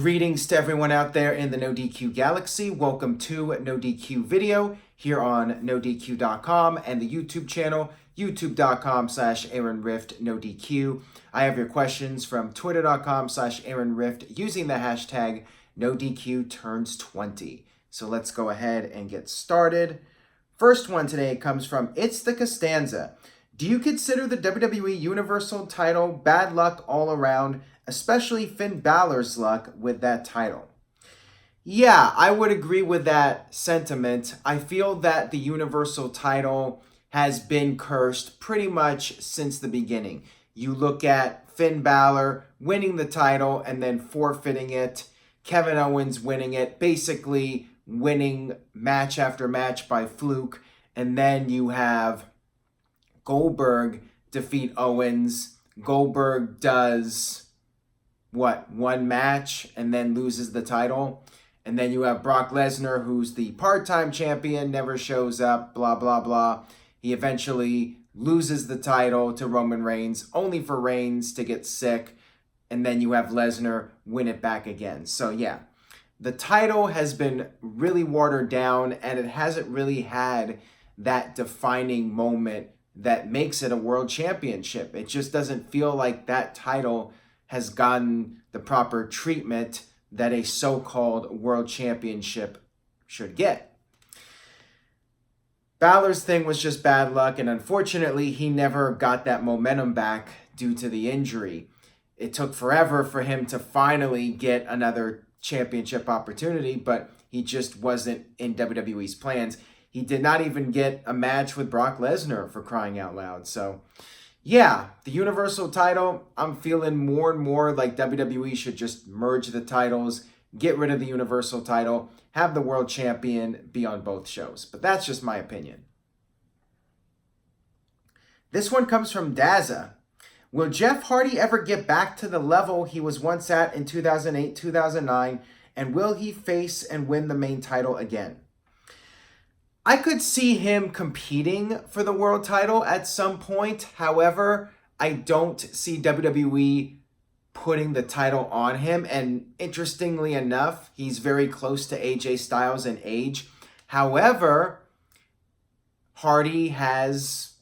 Greetings to everyone out there in the NoDQ galaxy. Welcome to NoDQ video here on NoDQ.com and the YouTube channel, youtube.com/AaronRift NoDQ. I have your questions from twitter.com/AaronRift using the hashtag NoDQturns20. So let's go ahead and get started. First one today comes from It's the Costanza. Do you consider the WWE Universal title bad luck all around, especially Finn Balor's luck with that title? Yeah, I would agree with that sentiment. I feel that the Universal title has been cursed pretty much since the beginning. You look at Finn Balor winning the title and then forfeiting it, Kevin Owens winning it, basically winning match after match by fluke, and then you have Goldberg defeat Owens. Goldberg does one match and then loses the title. And then you have Brock Lesnar, who's the part-time champion, never shows up, blah, blah, blah. He eventually loses the title to Roman Reigns, only for Reigns to get sick. And then you have Lesnar win it back again. So yeah, the title has been really watered down and it hasn't really had that defining moment that makes it a world championship. It just doesn't feel like that title has gotten the proper treatment that a so-called world championship should get. Balor's thing was just bad luck, and unfortunately, he never got that momentum back due to the injury. It took forever for him to finally get another championship opportunity, but he just wasn't in WWE's plans. He did not even get a match with Brock Lesnar, for crying out loud. So, yeah, the Universal title, I'm feeling more and more like WWE should just merge the titles, get rid of the Universal title, have the world champion be on both shows. But that's just my opinion. This one comes from Daza. Will Jeff Hardy ever get back to the level he was once at in 2008, 2009, and will he face and win the main title again? I could see him competing for the world title at some point. However, I don't see WWE putting the title on him. And interestingly enough, he's very close to AJ Styles in age. However, Hardy has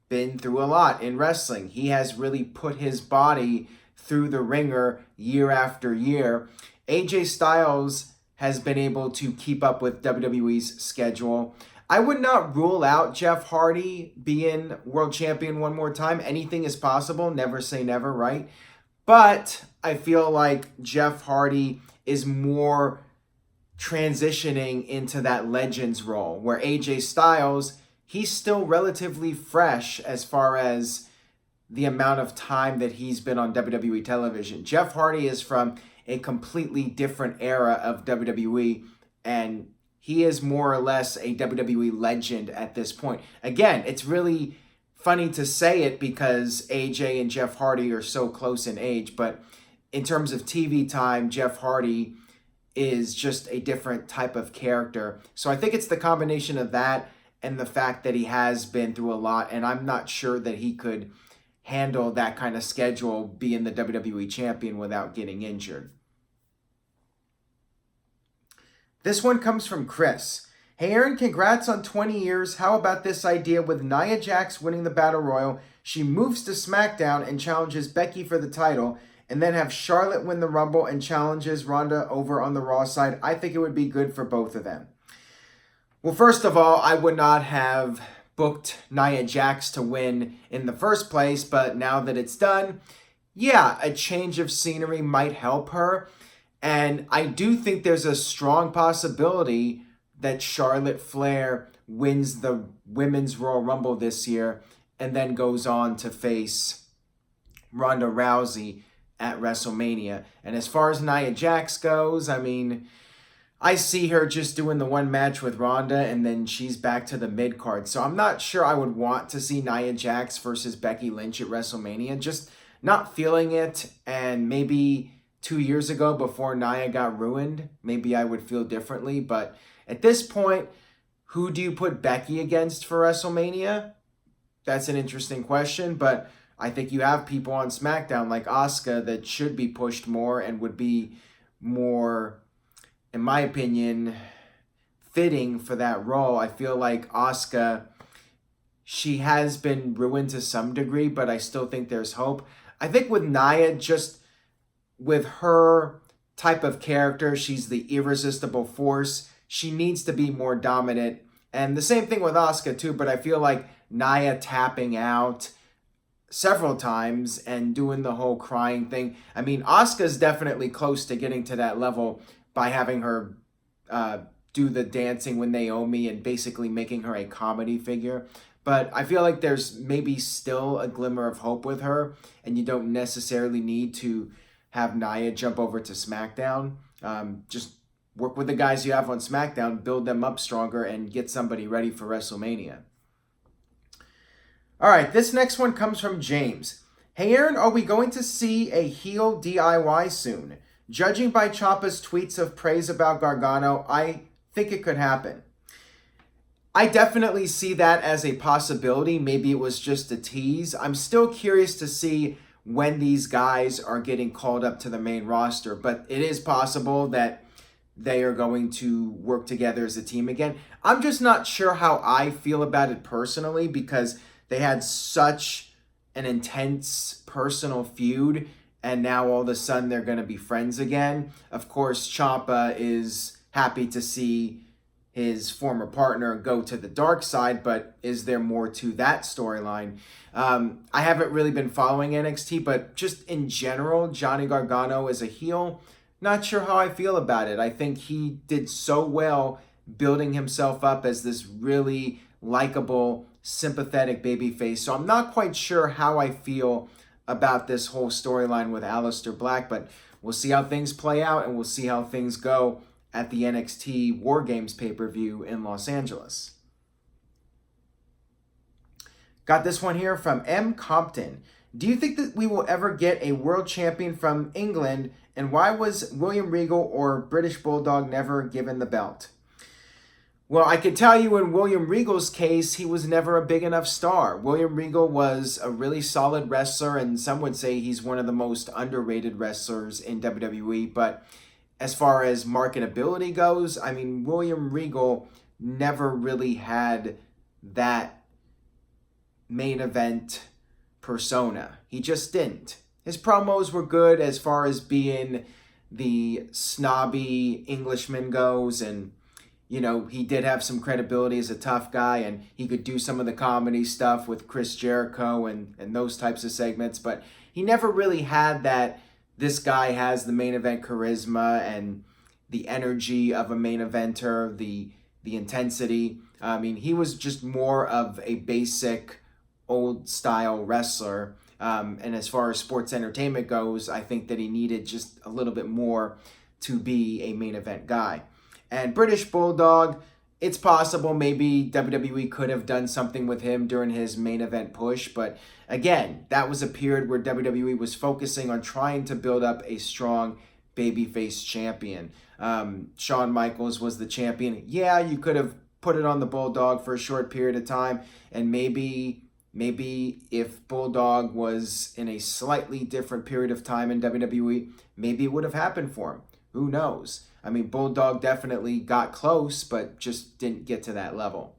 been through a lot in wrestling. He has really put his body through the ringer year after year. AJ Styles has been able to keep up with WWE's schedule. I would not rule out Jeff Hardy being world champion one more time. Anything is possible. Never say never, right? But I feel like Jeff Hardy is more transitioning into that Legends role, where AJ Styles, he's still relatively fresh as far as the amount of time that he's been on WWE television. Jeff Hardy is from a completely different era of WWE, and he is more or less a WWE legend at this point. Again, it's really funny to say it because AJ and Jeff Hardy are so close in age, but in terms of TV time, Jeff Hardy is just a different type of character. So I think it's the combination of that and the fact that he has been through a lot, and I'm not sure that he could handle that kind of schedule being the WWE champion without getting injured. This one comes from Chris. Hey Aaron, congrats on 20 years. How about this idea with Nia Jax winning the Battle Royal? She moves to SmackDown and challenges Becky for the title, and then have Charlotte win the Rumble and challenges Ronda over on the Raw side. I think it would be good for both of them. Well, first of all, I would not have booked Nia Jax to win in the first place, but now that it's done, yeah, a change of scenery might help her. And I do think there's a strong possibility that Charlotte Flair wins the Women's Royal Rumble this year and then goes on to face Ronda Rousey at WrestleMania. And as far as Nia Jax goes, I mean, I see her just doing the one match with Ronda and then she's back to the mid-card. So I'm not sure I would want to see Nia Jax versus Becky Lynch at WrestleMania. Just not feeling it. And maybe 2 years ago before Nia got ruined, maybe I would feel differently. But at this point, who do you put Becky against for WrestleMania? That's an interesting question, but I think you have people on SmackDown like Asuka that should be pushed more and would be more, in my opinion, fitting for that role. I feel like Asuka, she has been ruined to some degree, but I still think there's hope. I think with Nia, just with her type of character, she's the irresistible force. She needs to be more dominant. And the same thing with Asuka too, but I feel like Nia tapping out several times and doing the whole crying thing. I mean, Asuka's definitely close to getting to that level by having her do the dancing with Naomi and basically making her a comedy figure. But I feel like there's maybe still a glimmer of hope with her, and you don't necessarily need to have Nia jump over to SmackDown. Just work with the guys you have on SmackDown, build them up stronger, and get somebody ready for WrestleMania. All right, this next one comes from James. Hey Aaron, are we going to see a heel DIY soon? Judging by Ciampa's tweets of praise about Gargano, I think it could happen. I definitely see that as a possibility. Maybe it was just a tease. I'm still curious to see when these guys are getting called up to the main roster, but it is possible that they are going to work together as a team again. I'm just not sure how I feel about it personally, because they had such an intense personal feud, and now all of a sudden they're going to be friends again. Of course, Ciampa is happy to see his former partner go to the dark side, but is there more to that storyline? I haven't really been following NXT, but just in general, Johnny Gargano as a heel, not sure how I feel about it. I think he did so well building himself up as this really likable, sympathetic babyface. So I'm not quite sure how I feel about this whole storyline with Aleister Black, but we'll see how things play out, and we'll see how things go at the NXT War Games pay-per-view in Los Angeles. Got this one here from M. Compton. Do you think that we will ever get a world champion from England, and why was William Regal or British Bulldog never given the belt? Well, I could tell you in William Regal's case, he was never a big enough star. William Regal was a really solid wrestler, and some would say he's one of the most underrated wrestlers in WWE. But as far as marketability goes, I mean, William Regal never really had that main event persona. He just didn't. His promos were good as far as being the snobby Englishman goes, and you know, he did have some credibility as a tough guy, and he could do some of the comedy stuff with Chris Jericho and those types of segments, but he never really had that, this guy has the main event charisma and the energy of a main eventer, the intensity. I mean, he was just more of a basic old style wrestler. And as far as sports entertainment goes, I think that he needed just a little bit more to be a main event guy. And British Bulldog, it's possible maybe WWE could have done something with him during his main event push. But again, that was a period where WWE was focusing on trying to build up a strong babyface champion. Shawn Michaels was the champion. Yeah, you could have put it on the Bulldog for a short period of time. And maybe if Bulldog was in a slightly different period of time in WWE, maybe it would have happened for him. Who knows? I mean, Bulldog definitely got close, but just didn't get to that level.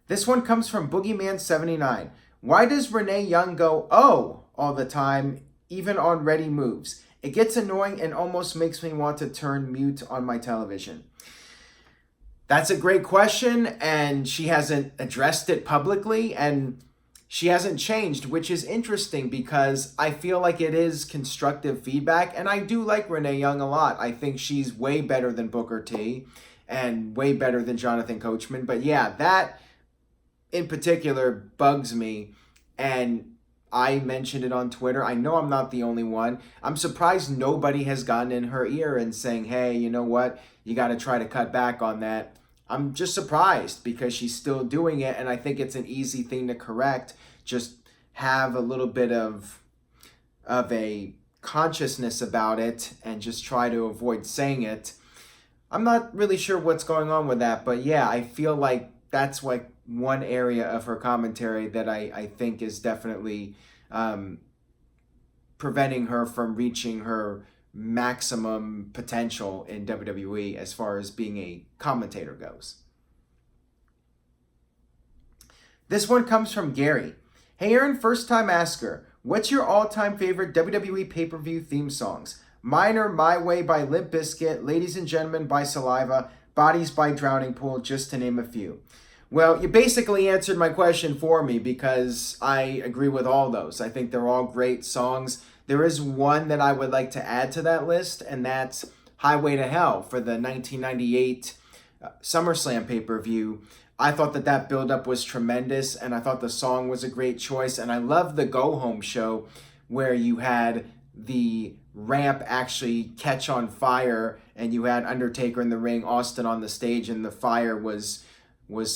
This one comes from Boogeyman79. Why does Renee Young go, oh, all the time, even on ready moves? It gets annoying and almost makes me want to turn mute on my television. That's a great question, and she hasn't addressed it publicly, and she hasn't changed, which is interesting because I feel like it is constructive feedback, and I do like Renee Young a lot. I think she's way better than Booker T and way better than Jonathan Coachman. But yeah, that in particular bugs me, and I mentioned it on Twitter. I know I'm not the only one. I'm surprised nobody has gotten in her ear and saying, hey, you know what? You got to try to cut back on that. I'm just surprised because she's still doing it, and I think it's an easy thing to correct. Just have a little bit of a consciousness about it and just try to avoid saying it. I'm not really sure what's going on with that, but yeah, I feel like that's like one area of her commentary that I think is definitely preventing her from reaching her maximum potential in WWE as far as being a commentator goes. This one comes from Gary. Hey Aaron, first time asker. What's your all-time favorite WWE pay-per-view theme songs? Mine are My Way by Limp Bizkit, Ladies and Gentlemen by Saliva, Bodies by Drowning Pool, just to name a few. Well, you basically answered my question for me because I agree with all those. I think they're all great songs. There is one that I would like to add to that list, and that's Highway to Hell for the 1998 SummerSlam pay-per-view. I thought that build-up was tremendous, and I thought the song was a great choice. And I love the go-home show where you had the ramp actually catch on fire, and you had Undertaker in the ring, Austin on the stage, and the fire was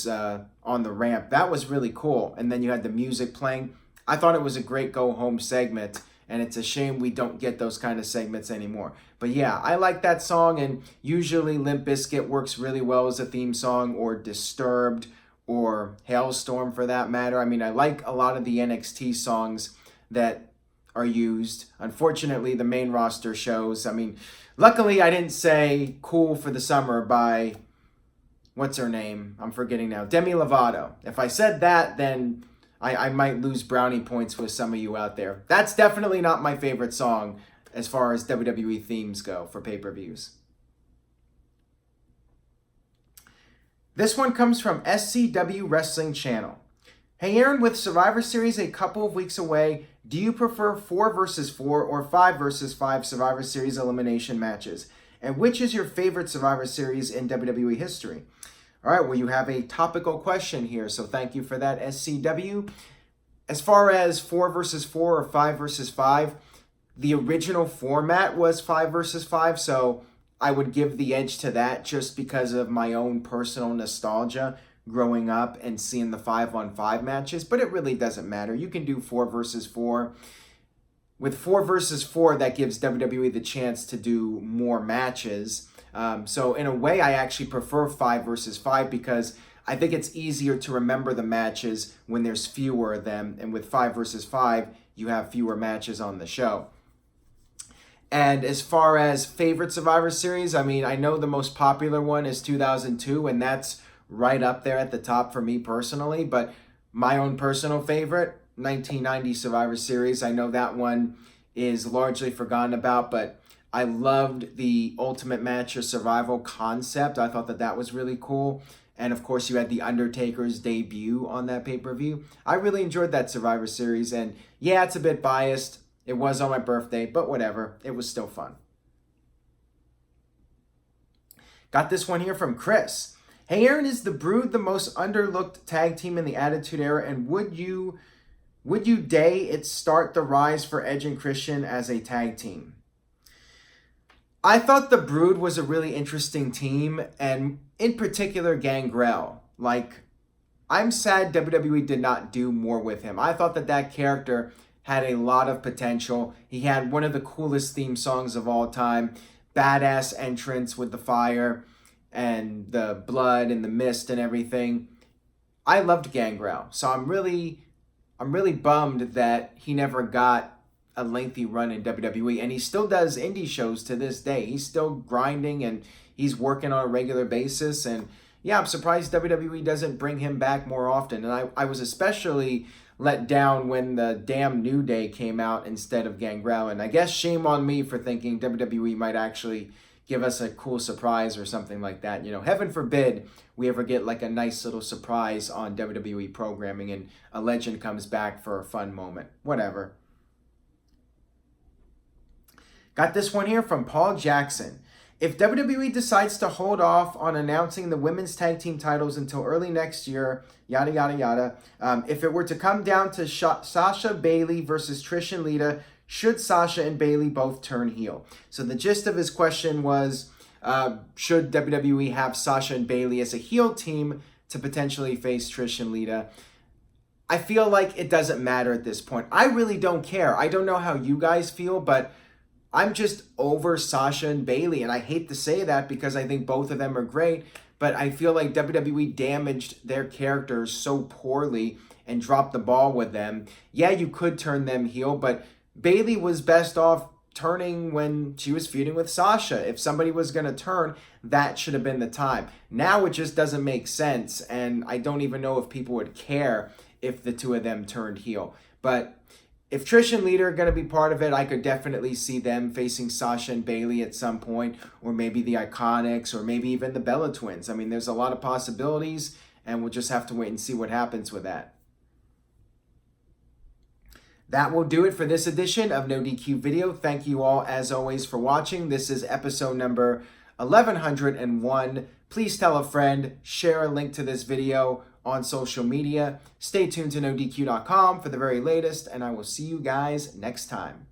on the ramp. That was really cool. And then you had the music playing. I thought it was a great go-home segment, and it's a shame we don't get those kind of segments anymore. But yeah, I like that song, and usually Limp Bizkit works really well as a theme song, or Disturbed, or Hailstorm for that matter. I mean, I like a lot of the NXT songs that are used. Unfortunately, the main roster shows, I mean, luckily I didn't say Cool for the Summer by, what's her name? I'm forgetting now. Demi Lovato. If I said that, then I might lose brownie points with some of you out there. That's definitely not my favorite song as far as WWE themes go for pay-per-views. This one comes from SCW Wrestling Channel. Hey Aaron, with Survivor Series a couple of weeks away, do you prefer 4 versus 4 or 5 versus 5 Survivor Series elimination matches? And which is your favorite Survivor Series in WWE history? All right, well, you have a topical question here, so thank you for that, SCW. As far as 4 versus 4 or 5 versus 5, the original format was 5 versus 5, so I would give the edge to that just because of my own personal nostalgia growing up and seeing the 5-on-5 matches, but it really doesn't matter. You can do 4 versus 4. With 4 versus 4, that gives WWE the chance to do more matches. So in a way, I actually prefer 5 versus 5 because I think it's easier to remember the matches when there's fewer of them. And with 5 versus 5, you have fewer matches on the show. And as far as favorite Survivor Series, I mean, I know the most popular one is 2002, and that's right up there at the top for me personally. But my own personal favorite, 1990 Survivor Series. I know that one is largely forgotten about, but I loved the Ultimate Match of Survival concept. I thought that was really cool. And of course, you had The Undertaker's debut on that pay-per-view. I really enjoyed that Survivor Series. And yeah, it's a bit biased. It was on my birthday, but whatever. It was still fun. Got this one here from Chris. Hey Aaron, is the Brood the most underlooked tag team in the Attitude Era? And would you day it start the rise for Edge and Christian as a tag team? I thought the Brood was a really interesting team, and in particular Gangrel. Like, I'm sad WWE did not do more with him. I thought that character had a lot of potential. He had one of the coolest theme songs of all time, badass entrance with the fire and the blood and the mist and everything. I loved Gangrel, so I'm really bummed that he never got a lengthy run in WWE, and he still does indie shows to this day. He's still grinding and he's working on a regular basis, and yeah, I'm surprised WWE doesn't bring him back more often. And I was especially let down when the damn New Day came out instead of Gangrel, and I guess shame on me for thinking WWE might actually give us a cool surprise or something like that. You know, heaven forbid we ever get like a nice little surprise on WWE programming and a legend comes back for a fun moment. Whatever. Got this one here from Paul Jackson. If WWE decides to hold off on announcing the women's tag team titles until early next year, yada, yada, yada, if it were to come down to Sasha, Bayley versus Trish and Lita, should Sasha and Bayley both turn heel? So the gist of his question was, should WWE have Sasha and Bayley as a heel team to potentially face Trish and Lita? I feel like it doesn't matter at this point. I really don't care. I don't know how you guys feel, but I'm just over Sasha and Bayley, and I hate to say that because I think both of them are great, but I feel like WWE damaged their characters so poorly and dropped the ball with them. Yeah, you could turn them heel, but Bayley was best off turning when she was feuding with Sasha. If somebody was going to turn, that should have been the time. Now it just doesn't make sense, and I don't even know if people would care if the two of them turned heel. But if Trish and Lita are going to be part of it, I could definitely see them facing Sasha and Bayley at some point, or maybe the Iconics, or maybe even the Bella Twins. I mean, there's a lot of possibilities, and we'll just have to wait and see what happens with that. That will do it for this edition of NoDQ Video. Thank you all, as always, for watching. This is episode number 1101. Please tell a friend, share a link to this video on social media. Stay tuned to NoDQ.com for the very latest, and I will see you guys next time.